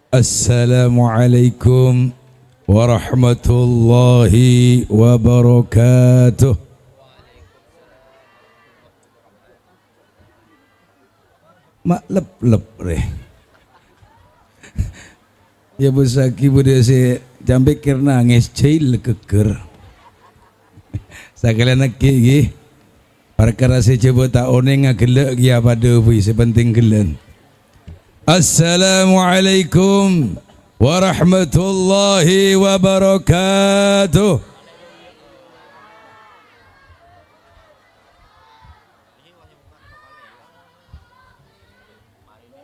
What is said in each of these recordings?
Assalamualaikum warahmatullahi wabarakatuh. Mak lep-lep reh. Ya busaki bude se jambe ker nangis cail keker. Sakala nak gi perkara se coba tak oneng gelek ya pada bui sepenting gelen. Assalamualaikum warahmatullahi wabarakatuh.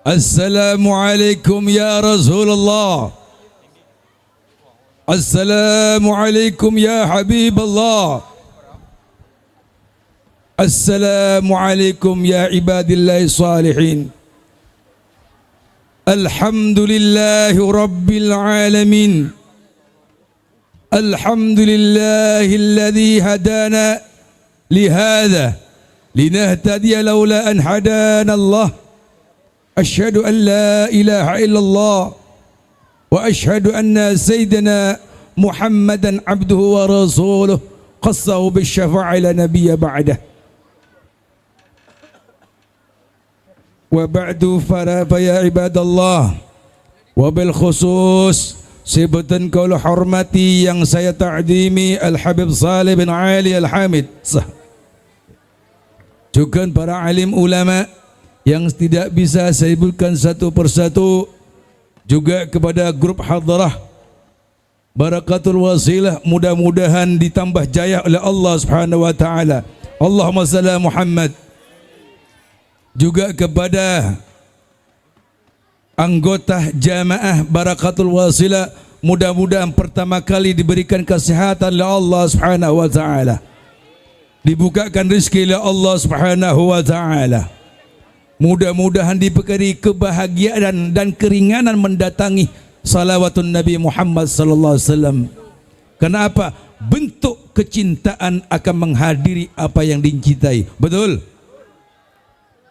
Assalamualaikum ya Rasulullah. Assalamualaikum ya Habiballah. Assalamualaikum ya ibadillahi salihin. Alhamdulillahi rabbil alamin. Alhamdulillahilladzi hadana lihadza linahtadiya laula an hadana Allah. Asyhadu an la ilaha illallah wa asyhadu anna sayyidina Muhammadan abduhu wa rasuluh qassahu bisyafa'a ila nabiyya ba'dah. Wa ba'du fa ya ibadallah, wa bil khusus sebutan kaula hormati yang saya ta'zimi Al-Habib Saleh bin Ali Al-Hamid, juga para alim ulama yang tidak bisa saya sebutkan satu persatu, juga kepada grup hadrah Barakatul Wasilah, mudah-mudahan ditambah jaya oleh Allah Subhanahu wa taala. Allahumma shalli Muhammad. Juga kepada anggota jamaah Barakatul Wasilah, mudah-mudahan pertama kali diberikan kesehatan oleh Allah Subhanahu wa taala, dibukakan rezeki oleh Allah Subhanahu wa taala. Mudah-mudahan diberi kebahagiaan dan keringanan mendatangi salawatun Nabi Muhammad sallallahu alaihi wasallam. Kenapa? Bentuk kecintaan akan menghadiri apa yang dicintai. Betul?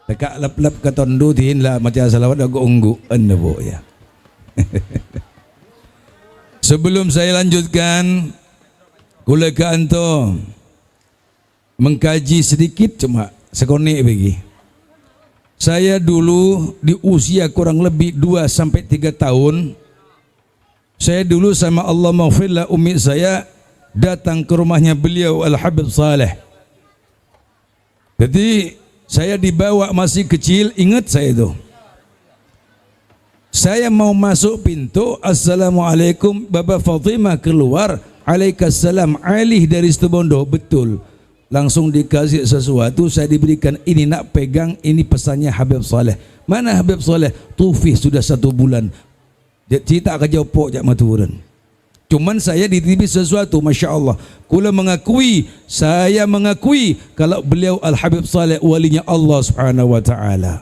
Tekak lap-lap katondu tihin lah macam salawat aku unggu anda bo ya. Sebelum saya lanjutkan, kula ka anto mengkaji sedikit cuma sekonek bagi. Saya dulu di usia kurang lebih 2 sampai 3 tahun, saya dulu sama Allah maghfirlah umi saya datang ke rumahnya beliau Al-Habib Saleh. Jadi saya dibawa masih kecil, ingat saya itu. Saya mau masuk pintu, Assalamualaikum, Baba Fatimah keluar, Alaikassalam, Ali dari Situbondo, betul. Langsung dikasih sesuatu, saya diberikan ini, nak pegang, ini pesannya Habib Saleh. Mana Habib Saleh? Tufi sudah 1 bulan. Cerita ke jawab jak maturan. Cuman saya dititip sesuatu, Masya Allah. Saya mengakui kalau beliau Al-Habib Saleh walinya Allah Subhanahu wa taala.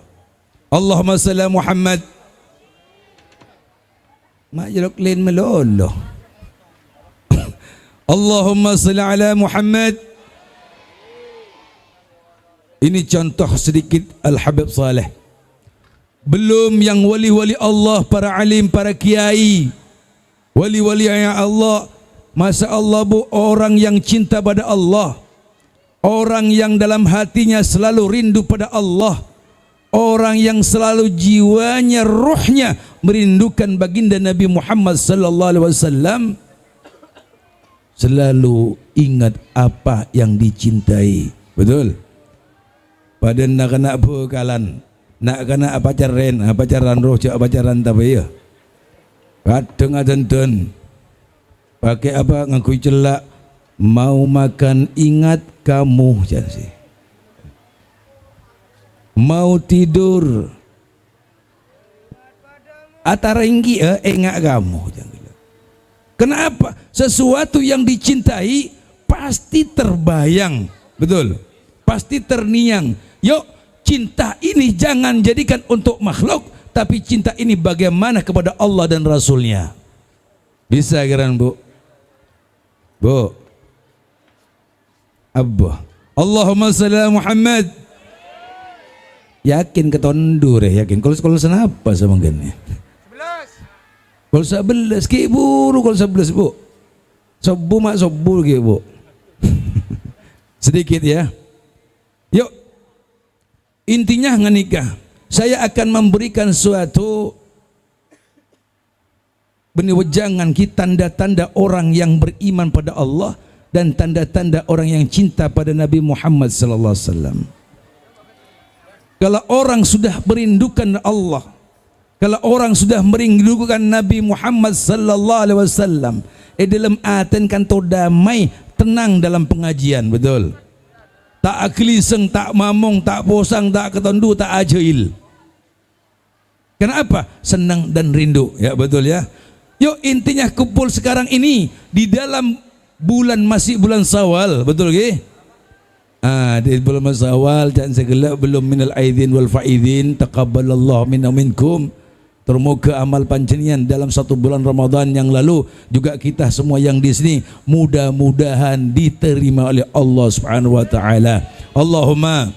Allahumma salli Muhammad. Mak jeruk lain melolo. Allahumma salli ala Muhammad. Ini contoh sedikit Al-Habib Saleh. Belum yang wali-wali Allah, para alim, para kiai, wali-wali yang Allah. Masya Allah bu, orang yang cinta pada Allah, orang yang dalam hatinya selalu rindu pada Allah, orang yang selalu jiwanya, ruhnya merindukan baginda Nabi Muhammad sallallahu alaihi wasallam, selalu ingat apa yang dicintai. Betul? Pada nak kena bekalan, nak kena pacaran roh, cak pacaran tapi ya. Kadang adenten pakai apa ngakui celak, mau makan ingat kamu jangan sih. Mau tidur ataringgi ingat kamu jangan. Kenapa? Sesuatu yang dicintai pasti terbayang, betul? Pasti terniang. Yuk, cinta ini jangan jadikan untuk makhluk, tapi cinta ini bagaimana kepada Allah dan Rasulnya. Bisa kan bu? Bu Abah, Allahumma salli Muhammad. Yakin ketondur ya, yakin. Kalau sekolah sana apa sama gini? Kalau 11 ke ibu, kalau 11 bu. Sobu mak sobu ke ibu. Sedikit ya. Yuk. Intinya nikah. Saya akan memberikan suatu benewejangan kita tanda-tanda orang yang beriman pada Allah dan tanda-tanda orang yang cinta pada Nabi Muhammad sallallahu alaihi wasallam. Kalau orang sudah merindukan Allah, kalau orang sudah merindukan Nabi Muhammad sallallahu alaihi wasallam, dalam aten kan to damai, tenang dalam pengajian, betul. Tak akliseng, tak mamong, tak posang, tak ketondu, tak ajail. Kenapa? Senang dan rindu, ya betul ya. Yuk intinya kumpul sekarang ini di dalam bulan masih bulan Syawal, betul ke? Di bulan Syawal jangan segala belum minal aidin wal faidin taqabbalallahu minna minkum. Termoga amal panjenengan dalam satu bulan Ramadan yang lalu juga kita semua yang di sini mudah-mudahan diterima oleh Allah Subhanahu wa taala. Allahumma.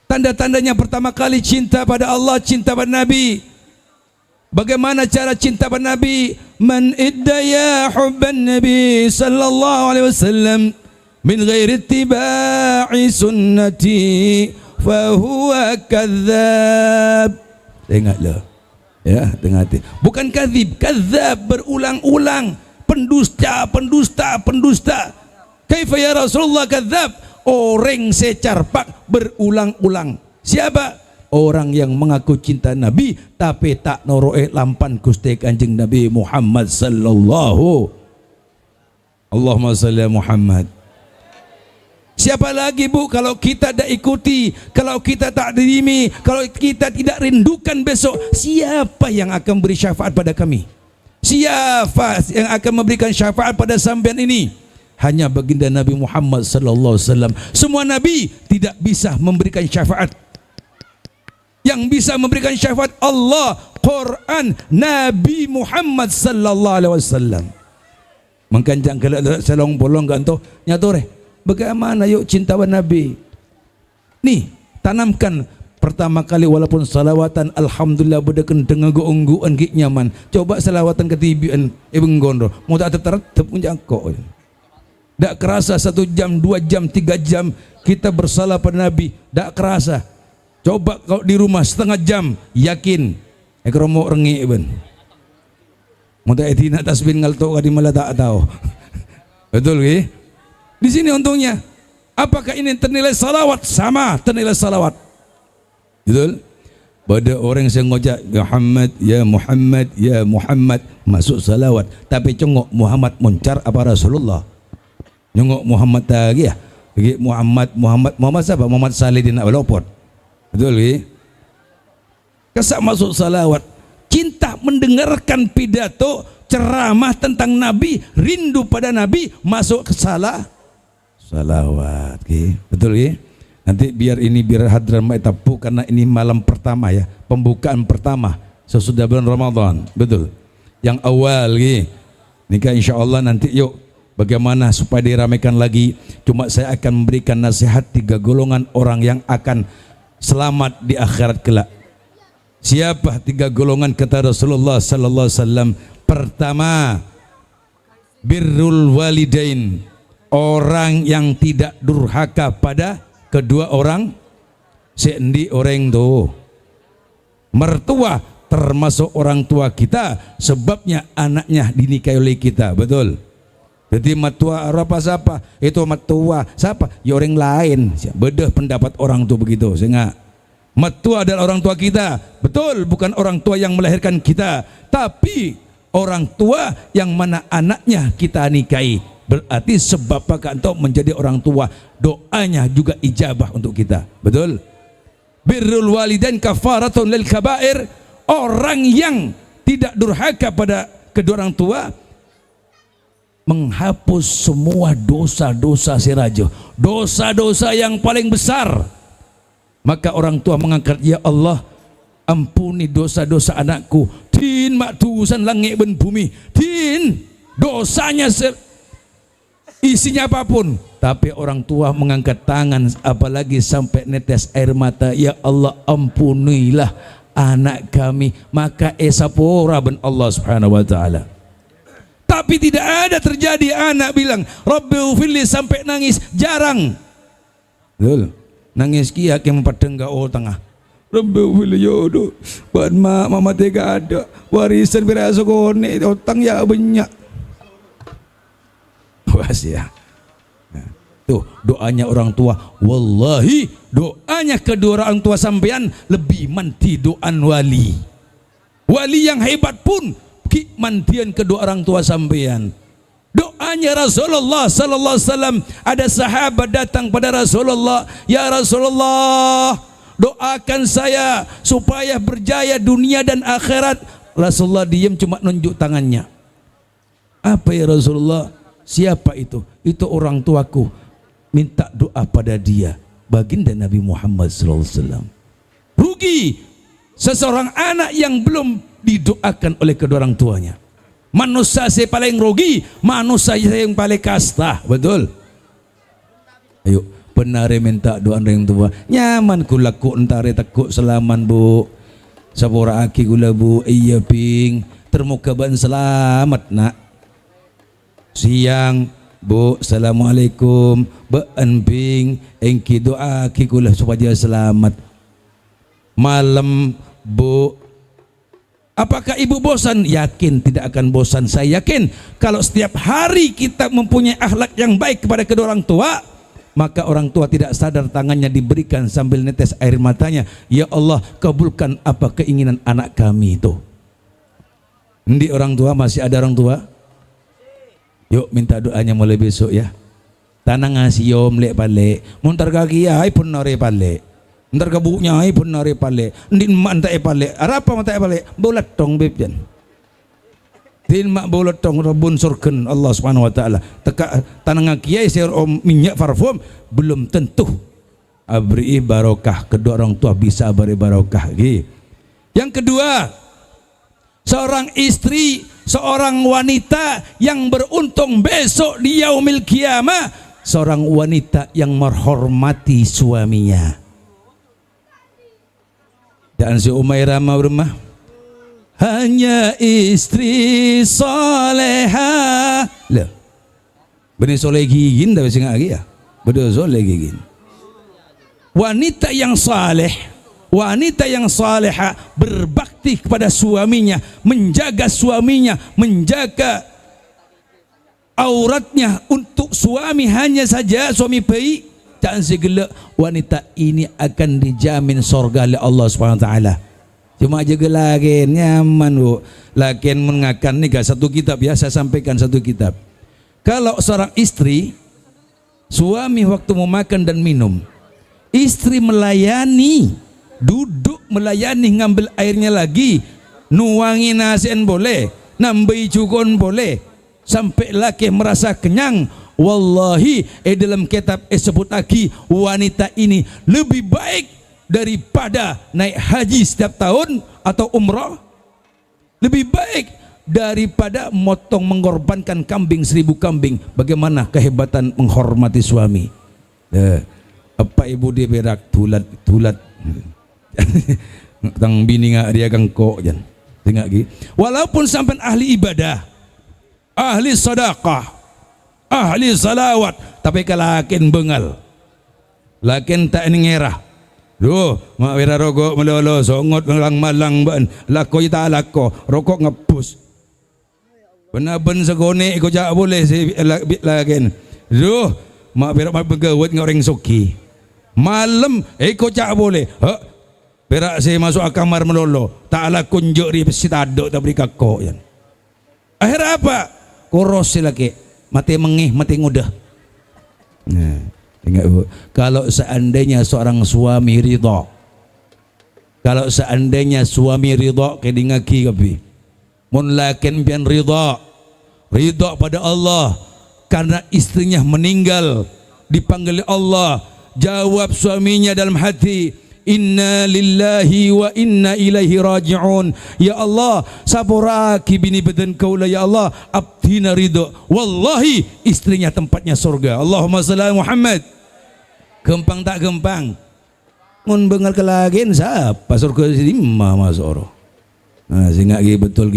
Tanda-tandanya pertama kali cinta pada Allah, cinta pada Nabi. Bagaimana cara cinta pada Nabi? Man iddaya hubban Nabi sallallahu alaihi wasallam min ghairi ittiba'i sunnati fa huwa kadzdzab. Dengarlah. Ya, dengar hati. Bukan kadzib, kadzdzab berulang-ulang, pendusta, pendusta, pendusta. Kaifa ya Rasulullah kadzdzab? Orang secarpak berulang-ulang. Siapa? Orang yang mengaku cinta Nabi tapi tak noroe lampan Gusti Kanjeng Nabi Muhammad sallallahu. Allahumma salli Muhammad. Siapa lagi bu kalau kita tak ikuti, kalau kita tak terimi, kalau kita tidak rindukan besok, siapa yang akan beri syafaat pada kami? Siapa yang akan memberikan syafaat pada sampean ini? Hanya baginda Nabi Muhammad sallallahu alaihi wasallam. Semua nabi tidak bisa memberikan syafaat. Yang bisa memberikan syafaat Allah, Quran, Nabi Muhammad sallallahu alaihi wasallam. Mengkanjang kalau selong bolong ganto nyatore. Bagaimana yuk cinta pada Nabi? Nih, tanamkan pertama kali walaupun salawatan alhamdulillah bedekan dengan goongguan gik nyaman. Coba salawatan ketibian ibeng gondro. Mau tak tertep punjangko. Tak kerasa 1 jam, 2 jam, 3 jam kita bersalah pada Nabi. Tak kerasa. Coba kau di rumah setengah jam, yakin ekromo rengi ben. Muda etina tasbih ngalto kadi malah tak tahu. Betul ke? Di sini untungnya. Apakah ini ternilai salawat? Sama ternilai salawat. Betul? Pada orang yang ngojak Muhammad, ya Muhammad, ya Muhammad masuk salawat. Tapi cengok Muhammad muncar apa Rasulullah? Nyengok Muhammad lagi ya? Muhammad siapa? Muhammad Salih din Lopot. Betul ke? Kesak masuk salawat. Cinta mendengarkan pidato ceramah tentang Nabi, rindu pada Nabi, masuk ke salawat. Okay. Betul ke? Nanti biar hadrama etapu karena ini malam pertama ya, pembukaan pertama sesudah bulan Ramadan. Betul. Yang awal ke? Nikah insyaallah nanti yuk bagaimana supaya diramaikan lagi. Cuma saya akan memberikan nasihat 3 golongan orang yang akan selamat di akhirat kelak. Siapa 3 golongan kata Rasulullah sallallahu alaihi wasallam? Pertama, birrul walidain, orang yang tidak durhaka pada kedua orang sendi orang tu. Mertua termasuk orang tua kita, sebabnya anaknya dinikahi oleh kita, betul? Jadi matua apa siapa? Itu matua siapa? Ya orang lain. Beda pendapat orang tu begitu. Sehingga matua adalah orang tua kita. Betul, bukan orang tua yang melahirkan kita, tapi orang tua yang mana anaknya kita nikahi. Berarti sebab apa untuk menjadi orang tua, doanya juga ijabah untuk kita. Betul? Birrul walidain kafaratun lil kabair. Orang yang tidak durhaka pada kedua orang tua menghapus semua dosa-dosa si raja, dosa-dosa yang paling besar. Maka orang tua mengangkat, ya Allah ampuni dosa-dosa anakku. Tin mak tusan langit dan bumi, tin dosanya isinya apapun, tapi orang tua mengangkat tangan apalagi sampai netes air mata, ya Allah ampunilah anak kami, maka esapora ben Allah Subhanahu wa taala. Tapi tidak ada terjadi anak bilang Rabbi ufirli sampai nangis, jarang. Betul. Nangis kia yang mempadang gao tengah. Rabbi ufirli yodo, buat mama tega ada warisan berasa kone utang ya banyak. Was ya. Tuh doanya orang tua, wallahi doanya kedua orang tua sampean lebih manti doan wali. Wali yang hebat pun mantian kedua orang tua sampean. Doanya Rasulullah sallallahu alaihi wasallam, ada sahabat datang pada Rasulullah, ya Rasulullah, doakan saya supaya berjaya dunia dan akhirat. Rasulullah diam cuma nunjuk tangannya. Apa ya Rasulullah? Siapa itu? Itu orang tuaku. Minta doa pada dia. Baginda Nabi Muhammad SAW. Rugi seseorang anak yang belum didoakan oleh kedua orang tuanya. Manusia saya paling rugi, manusia saya yang paling kasta. Betul? Ayo, penari minta doa orang tua. Nyaman kulaku entare takut selaman bu. Sabora aki gula bu. Iya ping. Termuka ban selamat nak. Siang bu, assalamualaikum, beanping, engki doa kikulah supaya selamat. Malam bu, apakah ibu bosan? Yakin tidak akan bosan. Saya yakin kalau setiap hari kita mempunyai akhlak yang baik kepada kedua orang tua, maka orang tua tidak sadar tangannya diberikan sambil netes air matanya. Ya Allah, kabulkan apa keinginan anak kami itu. Di orang tua masih ada orang tua? Yuk minta doanya mulai besok ya. Tanah ngasih yom lek pale. Muntar kaki ay pun nore pale. Muntar kabuknya ay pun nore pale. Ndin mantai pale. Apa mantai pale? Bolat tong beb jan. Tin mak bolat tong rabun surken Allah Subhanahu wa taala. Teka tanah kiai ser om minyak parfum belum tentu abri barokah. Kedua orang tua bisa beri barokah. Yang kedua, seorang istri, seorang wanita yang beruntung besok di yaumil kiamah, seorang wanita yang menghormati suaminya. Dan si Umairah rumah hanya istri soleha. Loh, benih soleh gigin dah sing lagi ya. Betul soleh gigin. Wanita yang saleh, wanita yang saleha, berbakti kepada suaminya, menjaga suaminya, menjaga auratnya untuk suami hanya saja, suami baik, tak segala wanita ini akan dijamin surga oleh Allah Subhanahu wa taala. Cuma aja lagi nyaman bu, lakin mengakan nih satu kitab ya, saya sampaikan satu kitab. Kalau seorang istri, suami waktu mau makan dan minum, istri melayani, duduk melayani, ngambil airnya lagi, nuangi nasian boleh, nambahi cukon boleh, sampai laki merasa kenyang. Wallahi dalam kitab sebut lagi, wanita ini lebih baik daripada naik haji setiap tahun atau umrah, lebih baik daripada motong mengorbankan kambing 1000 kambing. Bagaimana kehebatan menghormati suami. Apa ibu dia berak tulat tang bini ngak dia gangkok jan tengok gi. Walaupun sampai ahli ibadah, ahli sedekah, ahli salawat, tapi kalakin bengal, lakin tak ngerah. Duh, mak wira rokok melolo songot malang-malang ban lako ita lako rokok ngepus. Benar-benar segone ko jak boleh si lakin. Duh, mak wira mak begawat ngoreng soki. Malam ko jak boleh. Berak saya masuk kamar melolo, tak ala kunjuk di sitadok tak beri kakok yan. Akhir apa? Koros lagi, mati mengih, mati ngudah. Nah, tengok bu. Kalau seandainya seorang suami ridha, kalau seandainya suami ridha, kedingaki kapi. Mun lakin pian ridha pada Allah karena istrinya meninggal, dipanggil Allah, jawab suaminya dalam hati, inna lillahi wa inna ilaihi raji'un. Ya Allah, saboraki bini badan kaula ya Allah, abdina ridho. Wallahi istrinya tempatnya surga. Allahumma salli Muhammad. Gempang tak gempang? mun bengal kelagin siapa surga sini mama soro. Nah sehingga betul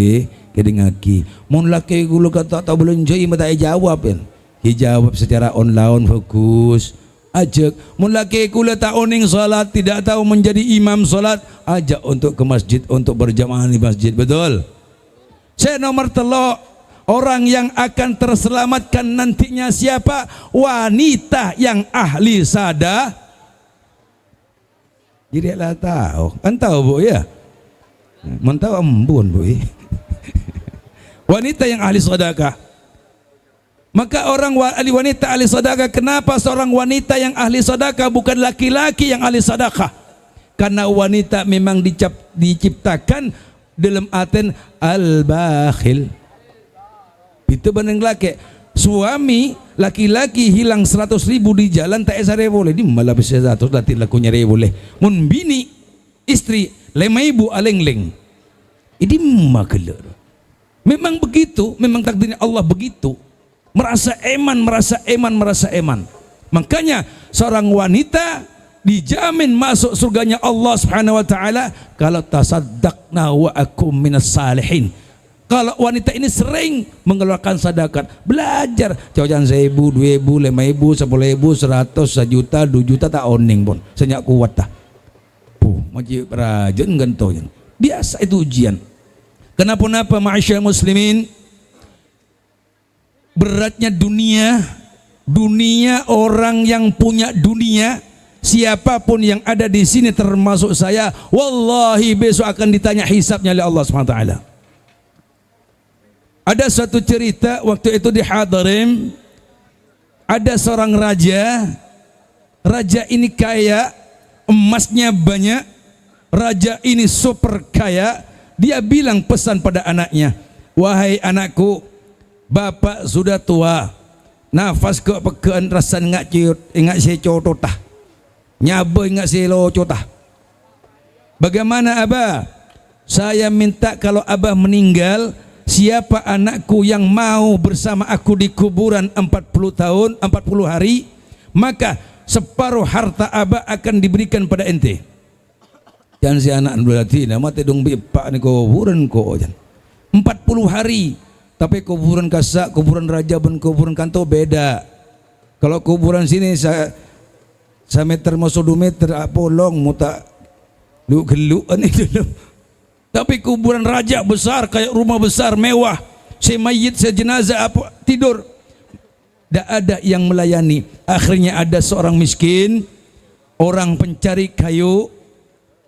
ngaki. Mun laki gulu kata tak belum jai mata jawab kan. Jawab secara online fokus. Ajak mun laki gulu tak oning salat tidak tahu menjadi imam salat, ajak untuk ke masjid untuk berjamaah di masjid, betul. Saya nomor telok, orang yang akan terselamatkan nantinya siapa? Wanita yang ahli sada. Jadi lah tahu, kan tahu bu ya? Mentau embun bu. Wanita yang ahli sedekah. Maka orang wanita ahli sedekah, kenapa seorang wanita yang ahli sedekah bukan laki-laki yang ahli sedekah? Karena wanita memang diciptakan dalam artian al-bakhil. Itu benar laki. Suami laki-laki hilang 100.000 di jalan tak esare boleh di malah bisa 100 latih lakunya boleh. Mun bini istri 5.000 aleng-leng. Ini magelar. Memang begitu, memang takdirnya Allah begitu. Merasa eman. Makanya seorang wanita dijamin masuk surganya Allah Subhanahu wa taala kalau tasaddaqna wa akum minas salihin. Kalau wanita ini sering mengeluarkan sedekah, belajar jangan 1.000, 2.000, 5.000, 10.000, 100, 1 juta, 2 juta tak oning pun, senyak kuat dah. Majib rajin gantoyan. Biasa itu ujian. Kenapa ma'asyar muslimin? Beratnya dunia orang yang punya dunia, siapapun yang ada di sini termasuk saya, wallahi besok akan ditanya hisabnya oleh Allah Subhanahu wa taala. Ada suatu cerita waktu itu di Hadarim, ada seorang raja ini kaya, emasnya banyak, raja ini super kaya. Dia bilang pesan pada anaknya, wahai anakku, bapak sudah tua, nafas ke pekean rasan ingat saya cototah, nyaba ingat saya lo cotah. Bagaimana abah? Saya minta kalau abah meninggal, siapa anakku yang mau bersama aku di kuburan 40 tahun, 40 hari, maka separuh harta abah akan diberikan pada ente. Jangan si anak berarti nama tedong bipak ni kuburan ko jan. 40 hari. Tapi kuburan kasak, kuburan raja dan kuburan kanto beda. Kalau kuburan sini saya meter masuk 2 meter polong muta lu geluan itu. Tapi kuburan raja besar kayak rumah besar mewah. Si mayit, si jenazah apa tidur. Tak ada yang melayani. Akhirnya ada seorang miskin, orang pencari kayu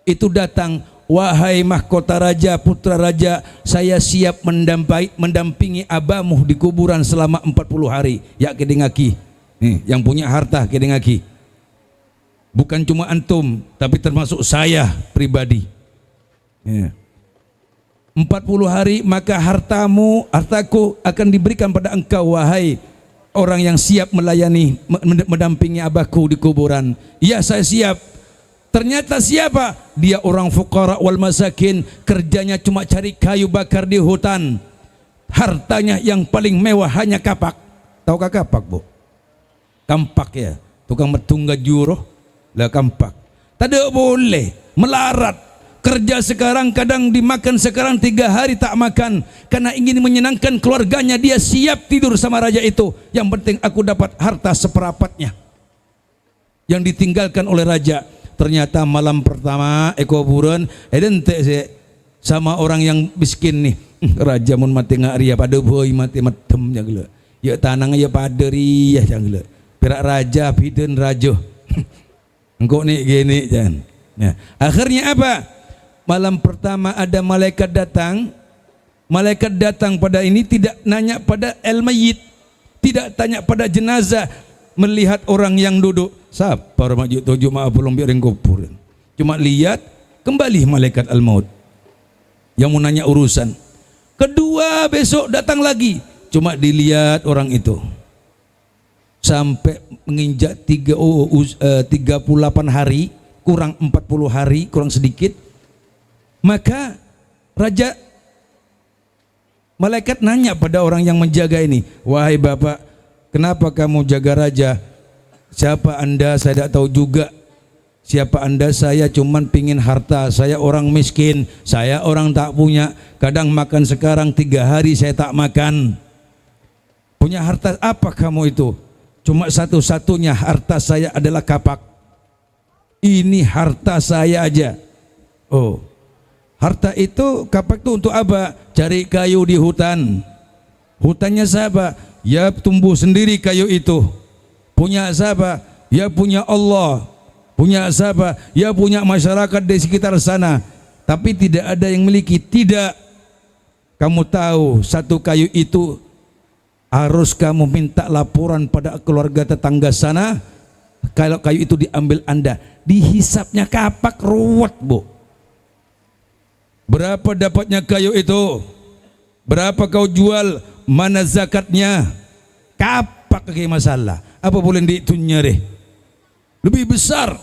itu datang, wahai mahkota raja, putra raja, saya siap mendampingi abamu di kuburan selama 40 hari. Ya kedengaki. Nih, yang punya harta kedengaki. Bukan cuma antum, tapi termasuk saya pribadi. Ya. 40 hari maka hartaku akan diberikan pada engkau, wahai orang yang siap melayani, mendampingi abahku di kuburan. Ya saya siap. Ternyata siapa? Dia orang fuqara wal masakin, kerjanya cuma cari kayu bakar di hutan. Hartanya yang paling mewah hanya kapak. Tahukah kapak, Bu? Kampak ya, tukang metungga juroh lah kampak. Tak boleh melarat. Kerja sekarang kadang dimakan, sekarang 3 hari tak makan karena ingin menyenangkan keluarganya. Dia siap tidur sama raja itu. Yang penting aku dapat harta seperapatnya yang ditinggalkan oleh raja. Ternyata malam pertama kuburan ente sama orang yang miskin nih. Raja mun mati ngaria pada boy mati matem jangla. Ya tanang ya pada riah jangla. Perak raja piden rajo. Engkau nih gini jangan. Ya. Akhirnya apa? Malam pertama ada malaikat datang. Malaikat datang pada ini tidak nanya pada al-mayyit, tidak tanya pada jenazah, melihat orang yang duduk. Siapa maju tujuh maaf belum biarin kubur. Cuma lihat kembali malaikat al-maut yang mau nanya urusan. Kedua besok datang lagi, cuma dilihat orang itu sampai menginjak 38 hari, kurang 40 hari, kurang sedikit. Maka raja malaikat nanya pada orang yang menjaga ini, wahai bapak, kenapa kamu jaga raja? Siapa anda? Saya tidak tahu juga. Siapa anda? Saya cuman pingin harta. Saya orang miskin, saya orang tak punya. Kadang makan sekarang 3 hari saya tak makan. Punya harta apa kamu itu? Cuma satu-satunya harta saya adalah kapak. Ini harta saya aja. Oh, harta itu, kapak itu untuk apa? Cari kayu di hutan. Hutannya siapa? Ya tumbuh sendiri kayu itu. Punya siapa? Ya punya Allah. Punya siapa? Ya punya masyarakat di sekitar sana. Tapi tidak ada yang miliki. Tidak. Kamu tahu satu kayu itu harus kamu minta laporan pada keluarga tetangga sana. Kalau kayu itu diambil anda, dihisapnya kapak ruwet, Bu. Berapa dapatnya kayu itu? Berapa kau jual? Mana zakatnya? Kapak kayak masalah. Apa boleh dihitungnya deh? Lebih besar,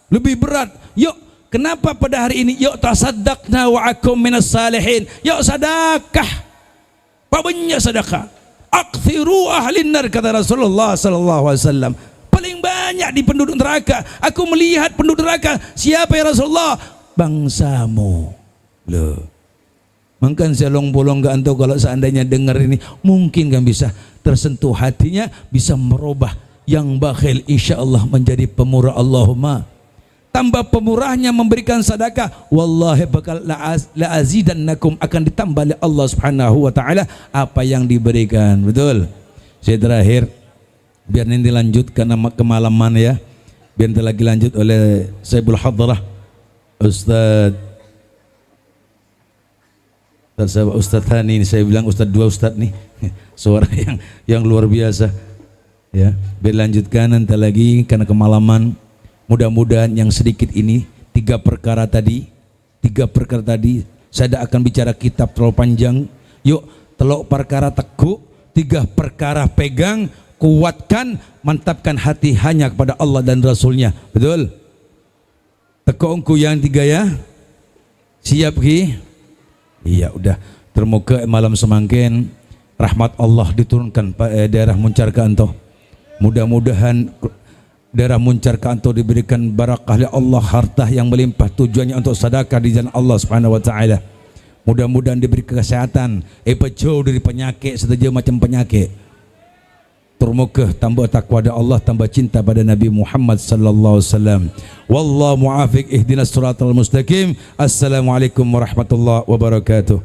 lebih berat. Yuk, kenapa pada hari ini yuk tasaddaqna wa akum minas salihin. Yuk sedekah. Banyak sedekah. Akthiru ahlin nar, kata Rasulullah sallallahu alaihi wasallam. Paling banyak di penduduk neraka. Aku melihat penduduk neraka. Siapa ya Rasulullah? Bangsamu. Loh. Mungkin saya bolong ke antum kalau seandainya dengar ini, mungkin kan bisa tersentuh hatinya, bisa merubah yang bakhil insyaallah menjadi pemurah. Allahumma. Tambah pemurahnya memberikan sedekah, wallahi bakal la azidannakum, akan ditambah oleh Allah Subhanahu wa taala apa yang diberikan. Betul. Saya terakhir biar nanti lanjutkan kemalaman ya. Biar nanti lagi lanjut oleh Sayyidul Hadrah Ustaz Thani ini, saya bilang Ustaz dua Ustaz nih. Suara yang luar biasa. Ya, biar lanjutkan nanti lagi karena kemalaman. Mudah-mudahan yang sedikit ini, 3 perkara tadi saya tidak akan bicara kitab terlalu panjang. Yuk, telok perkara teguh, 3 perkara pegang, kuatkan, mantapkan hati hanya kepada Allah dan Rasulnya. Betul? Tekungku yang 3 ya. Siap ki? Iya, udah. Termoga malam semangkin rahmat Allah diturunkan daerah Muncar Kanto. Mudah-mudahan daerah Muncar Kanto diberikan barakah oleh Allah, harta yang melimpah, tujuannya untuk sedekah di jalan Allah Subhanahu wa taala. Mudah-mudahan diberi kesehatan, jauh dari penyakit, setiap macam penyakit. Termoga tambah takwa pada Allah, tambah cinta pada Nabi Muhammad sallallahu alaihi wasallam. Wallahu muafiq, ihdinas siratal mustaqim. Assalamualaikum warahmatullahi wabarakatuh.